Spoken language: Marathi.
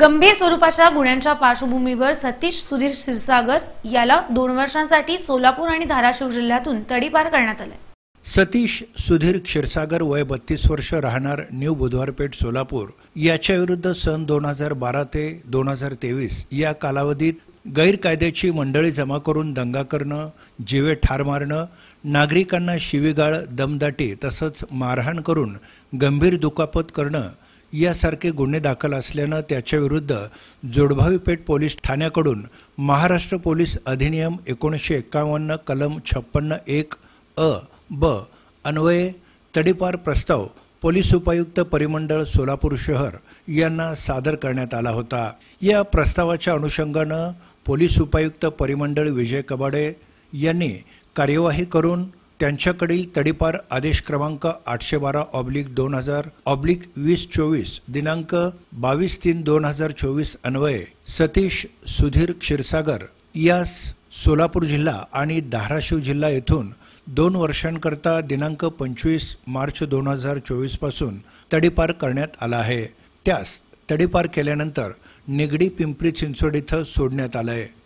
गंभीर स्वरूपाच्या गुन्ह्यांच्या पार्श्वभूमीवर सतीश सुधीर क्षीरसागर याला 2 वर्षांसाठी सोलापूर आणि धाराशिव जिल्ह्यातून तडीपार करण्यात आले। सतीश सुधीर क्षीरसागर वय 32 वर्ष राहणार न्यू बुधवारपेठ सोलापूर याच्या विरुद्ध सन 2012 ते 2023 या कालावधीत गैरकायद्याची मंडळी जमा करून दंगा करणं, जीवे ठार मारणं, नागरिकांना शिवीगाळ, दमदाटी तसंच मारहाण करून गंभीर दुखापत करणं यासारखे गुन्हे दाखल असल्यानं त्याच्या विरुद्ध जोडभावी पेठ पोलीस ठाण्याकडून महाराष्ट्र पोलीस अधिनियम 1951 कलम 56(1) अ ब अन्वये तडीपार प्रस्ताव पोलीस उपायुक्त परिमंडळ सोलापूर शहर यांना सादर करण्यात आला होता। या प्रस्तावाच्या अनुषंगानं पोलीस उपायुक्त परिमंडळ विजय कबाडे यांनी कार्यवाही करून त्यांच्याकडील तडीपार आदेश क्रमांक 812/2000/2024 दिनांक 22/3/2024 अन्वये सतीश सुधीर क्षीरसागर यास सोलापूर जिल्हा आणि धाराशिव जिल्हा येथून 2 वर्षांकरता दिनांक 25 मार्च 2024 पासून तडीपार करण्यात आला आहे। त्यास तडीपार केल्यानंतर निगडी पिंपरी चिंचवड इथं सोडण्यात आलं आहे।